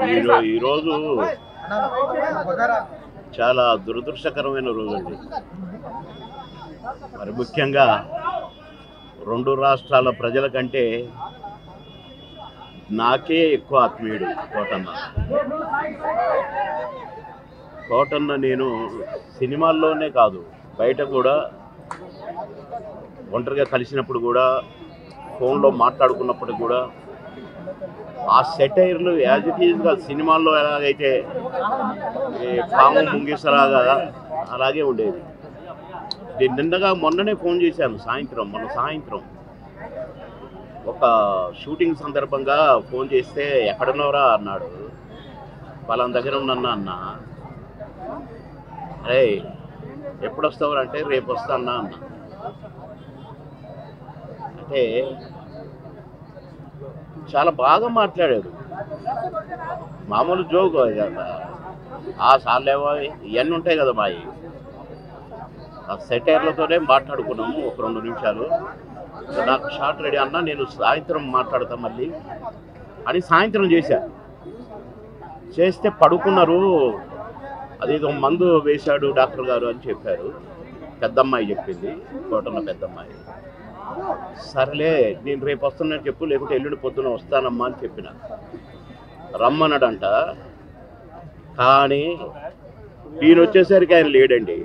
ఈరోజు చాలా దురదృష్టకరమైన రోజండి. మరి ముఖ్యంగా రెండు రాష్ట్రాల ప్రజల కంటే నాకే ఎక్కువ ఆత్మీయుడు కోటన్న. నేను సినిమాల్లోనే కాదు, బయట కూడా ఒంటరిగా కలిసినప్పుడు కూడా, ఫోన్లో మాట్లాడుకున్నప్పుడు కూడా ఆ సెటైర్లు యాజ్ ఇట్ ఈజ్గా సినిమాల్లో ఎలాగైతే పాము ముంగిసలాగా అలాగే ఉండేది. మొన్ననే ఫోన్ చేశాను, మొన్న సాయంత్రం ఒక షూటింగ్ సందర్భంగా ఫోన్ చేస్తే ఎక్కడున్నావురా అన్నాడు. వాళ్ళని దగ్గర ఉన్నన్నా అన్న. అరే ఎప్పుడు వస్తావు అంటే రేపు వస్తానా అన్న. అంటే చాలా బాగా మాట్లాడాడు. మామూలు జోక్ ఆ సార్లేవో ఇవన్నీ ఉంటాయి కదా మావి. ఆ సెటైర్లతోనే మాట్లాడుకున్నాము ఒక 2 నిమిషాలు. నాకు షార్ట్ రెడీ అన్నా, నేను సాయంత్రం మాట్లాడతా మళ్ళీ అని సాయంత్రం చేస్తే పడుకున్నారు. అదేదో మందు వేశాడు డాక్టర్ గారు అని చెప్పారు. పెద్దమ్మాయి చెప్పింది, కోటన్న పెద్దమ్మాయి. సరేలే నేను రేపు వస్తున్నాను చెప్పు, లేకుంటే ఎల్లుండి పొద్దున వస్తానమ్మా అని చెప్పిన. రమ్మన్నాడంట. కానీ ఈయన వచ్చేసరికి ఆయన లేడండి,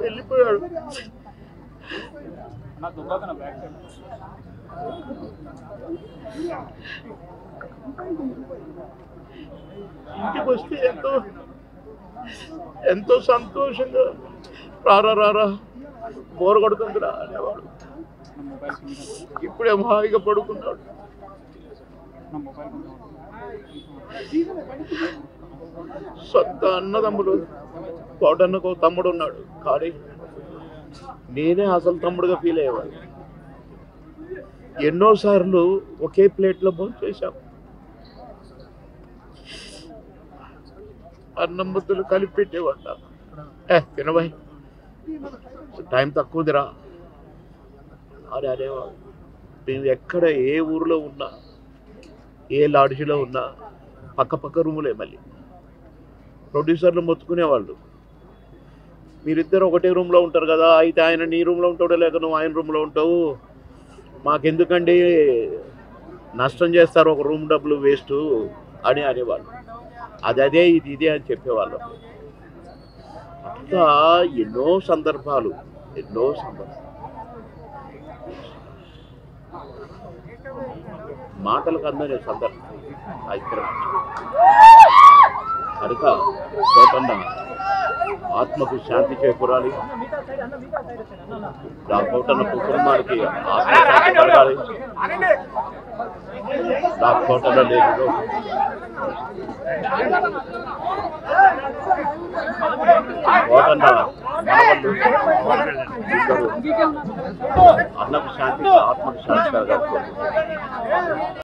వెళ్ళిపోయాడు. ఇంటికి వస్తే ఎంతో సంతోషంగా రారా బోర కొడుతుందిరా అనేవాడు. ఇప్పుడే హాయిగా పడుకున్నాడు. సొంత అన్నదమ్ముడు, కోటన్నకు తమ్ముడు ఉన్నాడు, కానీ నేనే అసలు తమ్ముడుగా ఫీల్ అయ్యేవాడు. ఎన్నోసార్లు ఒకే ప్లేట్లో భోజనం చేశాం. అన్నం ముద్దలు కలిపి పెట్టేవాడు. తినబాయ్, టైం తక్కువదిరా అని అనేవాడు. మేము ఎక్కడ ఏ ఊరిలో ఉన్నా, ఏ లాడ్జిలో ఉన్నా పక్క రూములే. మళ్ళీ ప్రొడ్యూసర్లు మొత్తుకునేవాళ్ళు, మీరిద్దరు ఒకటే రూమ్లో ఉంటారు కదా, అయితే ఆయన నీ రూమ్లో ఉంటాడో లేక నువ్వు ఆయన రూమ్లో ఉంటావు, మాకెందుకండి నష్టం చేస్తారు, ఒక రూమ్ డబ్బులు వేస్ట్ అని అనేవాళ్ళు. అదే ఇదే అని చెప్పేవాళ్ళం. అట్లా ఎన్నో సందర్భాలు. మాటలకు అందనే సందర్భం. కనుక కోటన్న ఆత్మకు శాంతి చేకూరాలి, ఆ కోటన్న కుటుంబానికి ఆత్మశాంతి కలగాలి. ఆ కోటన్న లేదు కోటన్న అన్నకు శాంతి, ఆత్మకు శాంతి కలగాలి.